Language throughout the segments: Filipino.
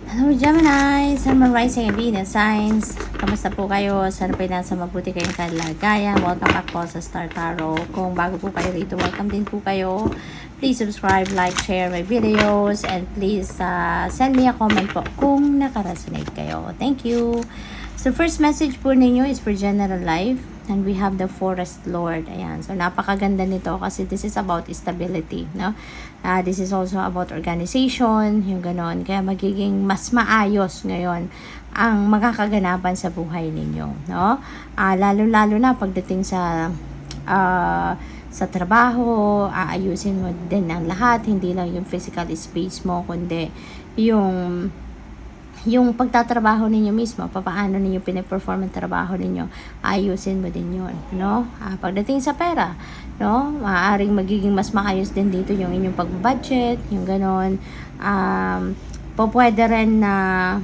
Hello Gemini, Sun, Moon, Rising, and Venus signs. Kamusta po kayo? Sana po nasa mabuti kayong kalagayan. Welcome back po sa Star Tarot. Kung bago po kayo rito, welcome din po kayo. Please subscribe, like, share my videos, and please send me a comment po kung nakaresonate kayo. Thank you. So first message po ninyo is for general life. And we have the Forest Lord. Ayan. So, napakaganda nito kasi this is about stability. No? This is also about organization. Yung ganon. Kaya magiging mas maayos ngayon ang makakaganapan sa buhay ninyo. No? Lalo-lalo na pagdating sa trabaho, aayusin mo din ang lahat. Hindi lang yung physical space mo, kundi yung pagtatrabaho ninyo mismo, paano ninyo pinaperform ang trabaho ninyo, ayusin mo din yun, no? Pagdating sa pera, no? Maaaring magiging mas maayos din dito yung inyong pag-budget, yung ganon. Pwede rin na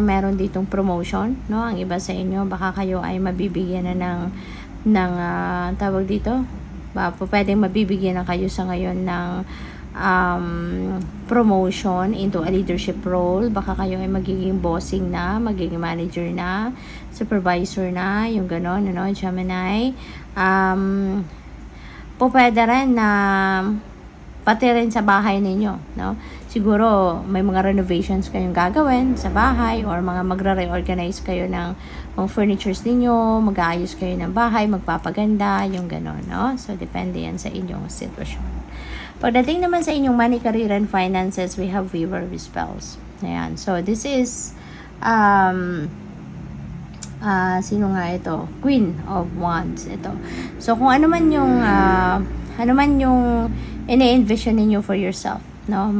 meron ditong promotion, no? Ang iba sa inyo, baka kayo ay mabibigyan na ng tawag dito, pwedeng mabibigyan na kayo sa ngayon ng promotion into a leadership role. Baka kayo ay magiging bossing na, magiging manager na, supervisor na, yung ganon, ano, Gemini. Pwede rin na pati rin sa bahay ninyo, no? Siguro may mga renovations kayong gagawin sa bahay or mga magre-reorganize kayo ng furnitures ninyo, mag-aayos kayo ng bahay, magpapaganda, yung ganon, no? So depende yan sa inyong sitwasyon. Pagdating naman sa inyong money, career, and finances, we have Weaver with Spells. Ayan. So, this is, sino nga ito? Queen of Wands. Ito. So, kung ano man yung ine-envision ninyo for yourself, no?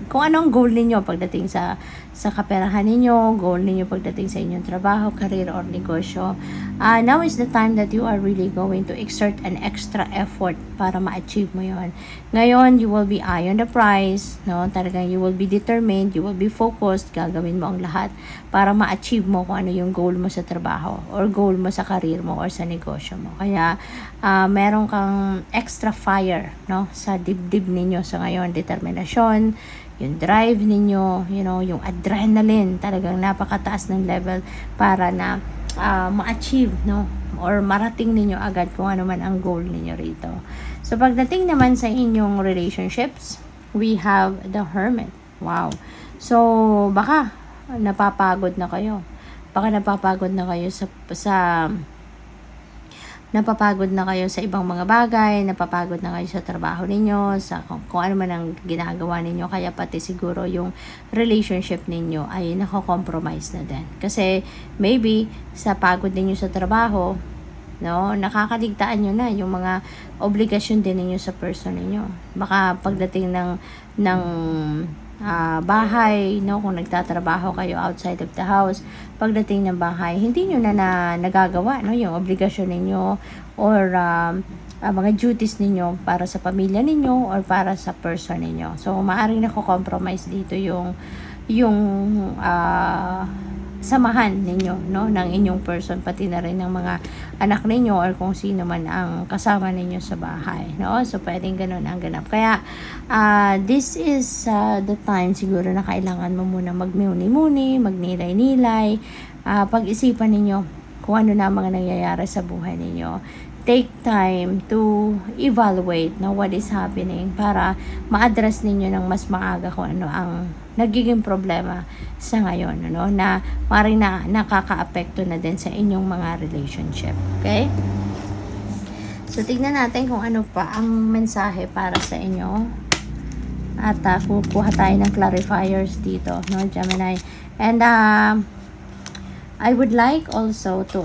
Kung anong goal ninyo pagdating sa kaperahan ninyo, goal ninyo pagdating sa inyong trabaho, career, or negosyo, now is the time that you are really going to exert an extra effort para ma-achieve mo yon. Ngayon, you will be eye on the prize, no? Talagang you will be determined, you will be focused, gagawin mo ang lahat para ma-achieve mo kung ano yung goal mo sa trabaho or goal mo sa career mo or sa negosyo mo. Kaya, meron kang extra fire, no? Sa dibdib ninyo sa ngayon, determinasyon, yung drive ninyo, yung adrenaline, talagang napakataas ng level para na ma-achieve, no? Or marating ninyo agad kung ano man ang goal ninyo rito. So, pagdating naman sa inyong relationships, we have the Hermit. Wow. So, baka napapagod na kayo. Baka napapagod na kayo napapagod na kayo sa ibang mga bagay, napapagod na kayo sa trabaho ninyo, sa kung ano man ang ginagawa ninyo, kaya pati siguro yung relationship ninyo ay nako-compromise na din. Kasi maybe sa pagod ninyo sa trabaho, no, nakakaligtaan nyo na yung mga obligasyon din ninyo sa person ninyo. Baka pagdating ng bahay, no, kung nagtatrabaho kayo outside of the house, pagdating ng bahay, hindi nyo na nagagawa, no, yung obligasyon ninyo or mga duties ninyo para sa pamilya ninyo or para sa person ninyo. So, maaaring nako-compromise dito yung samahan ninyo, no, ng inyong person, pati na rin ng mga anak ninyo or kung sino man ang kasama ninyo sa bahay, no? So, pwedeng ganun ang ganap. Kaya, this is the time siguro na kailangan mo muna magmuni-muni, magnilay-nilay, pag-isipan ninyo kung ano na mga nangyayari sa buhay ninyo. Take time to evaluate, no, what is happening para ma-address ninyo ng mas maaga kung ano ang nagiging problema sa ngayon, ano, na maring nakaka-apekto na din sa inyong mga relationship. Okay? So, tignan natin kung ano pa ang mensahe para sa inyo. At kukuha tayo ng clarifiers dito, no, Gemini. And I would like also to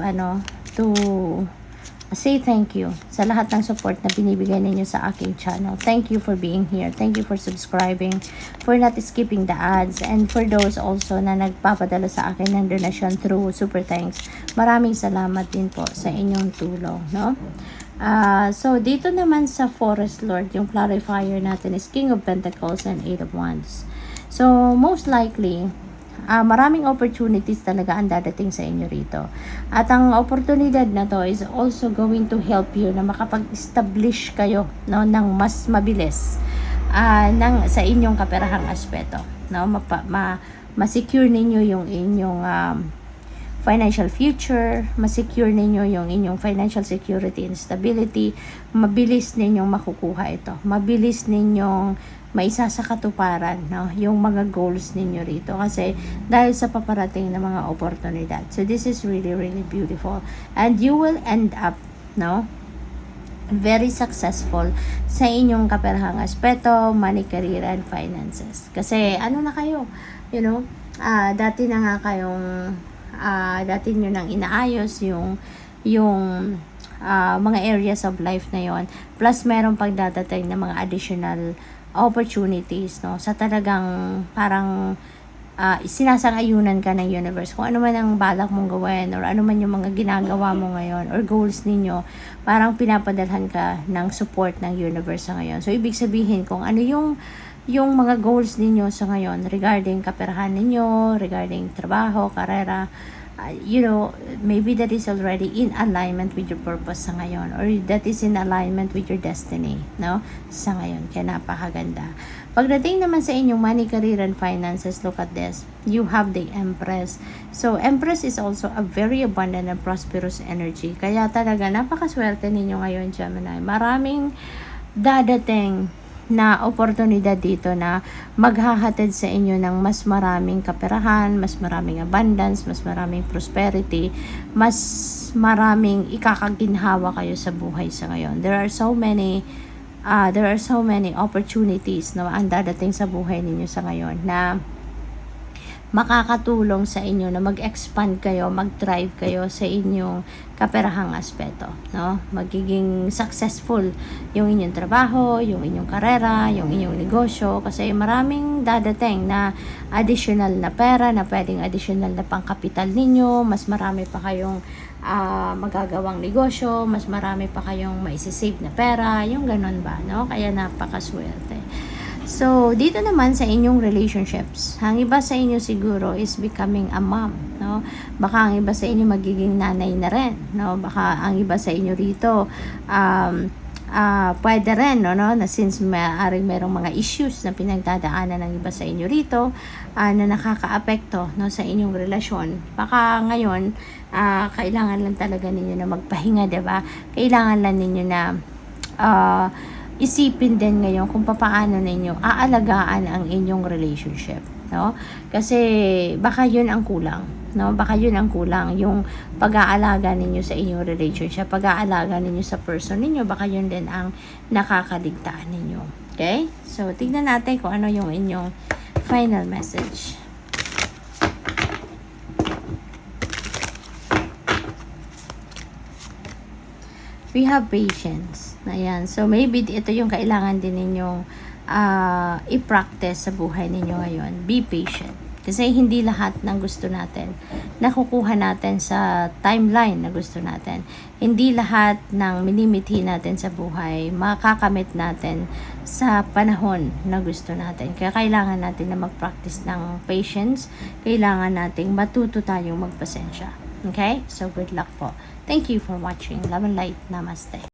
say thank you sa lahat ng support na binibigay ninyo sa aking channel. Thank you for being here. Thank you for subscribing, for not skipping the ads, and for those also na nagpapadala sa akin ng donation through super thanks. Maraming salamat din po sa inyong tulong, no? So, dito naman sa Forest Lord, yung clarifier natin is King of Pentacles and Eight of Wands. So, most likely, maraming opportunities talaga ang dadating sa inyo rito. At ang oportunidad na to is also going to help you na makapag-establish kayo, no, ng mas mabilis sa inyong kaperahang aspeto, no? Ma-secure ninyo yung inyong financial future, ma-secure ninyo yung inyong financial security and stability, mabilis ninyong makukuha ito. Mabilis ninyong maisa sa katuparan, no, yung mga goals ninyo rito kasi dahil sa paparating na mga oportunidad. So this is really, really beautiful. And you will end up, no, very successful sa inyong kaperahang aspeto, money, career, and finances. Kasi ano na kayo, you know, dati na nga kayong dati nyo nang inaayos yung mga areas of life na yon, plus meron pagdadating na mga additional opportunities, no, sa talagang parang sinasang-ayunan ka ng universe. Kung ano man ang balak mong gawin or ano man yung mga ginagawa mo ngayon or goals ninyo, parang pinapadalhan ka ng support ng universe sa ngayon. So ibig sabihin kung ano yung mga goals ninyo sa ngayon regarding kaperahan ninyo, regarding trabaho, karera, you know, maybe that is already in alignment with your purpose sa ngayon, or that is in alignment with your destiny, no, sa ngayon. Kaya napakaganda. Pagdating naman sa inyong money, career, and finances, look at this. You have the Empress. So, Empress is also a very abundant and prosperous energy. Kaya talaga, napakaswerte ninyo ngayon, Gemini. Maraming dadating na oportunidad dito na maghahatid sa inyo ng mas maraming kaperahan, mas maraming abundance, mas maraming prosperity, mas maraming ikakaginhawa kayo sa buhay sa ngayon. There are so many opportunities na ang dadating sa buhay ninyo sa ngayon na makakatulong sa inyo na mag-expand kayo, mag-thrive kayo sa inyong kaperahang aspeto, no? Magiging successful yung inyong trabaho, yung inyong karera, yung inyong negosyo, kasi maraming dadating na additional na pera, na pwedeng additional na pangkapital ninyo, mas marami pa kayong magagawang negosyo, mas marami pa kayong maisisave na pera, yung ganun ba, no? Kaya napakaswerte. So, dito naman sa inyong relationships, ang iba sa inyo siguro is becoming a mom, no? Baka ang iba sa inyo magiging nanay na rin, no? Baka ang iba sa inyo rito, pwede rin, no? Na since merong mga issues na pinagdadaanan ng iba sa inyo rito, na nakakaapekto, no, sa inyong relasyon. Baka ngayon, kailangan lang talaga ninyo na magpahinga, diba? Kailangan lang ninyo na, isipin din ngayon kung paano ninyo aalagaan ang inyong relationship, no? Kasi baka yun ang kulang, no? Baka yun ang kulang, yung pag-aalaga ninyo sa inyong relationship, pag-aalaga ninyo sa person ninyo, baka yun din ang nakakaligtaan ninyo. Okay? So, tignan natin kung ano yung inyong final message. We have patience. Ayan. So, maybe ito yung kailangan din ninyong i-practice sa buhay ninyo ngayon. Be patient. Kasi hindi lahat ng gusto natin nakukuha natin sa timeline na gusto natin. Hindi lahat ng minimithi natin sa buhay makakamit natin sa panahon na gusto natin. Kaya kailangan natin na mag-practice ng patience. Kailangan nating matuto tayong magpasensya. Okay? So, good luck po. Thank you for watching. Love and light. Namaste.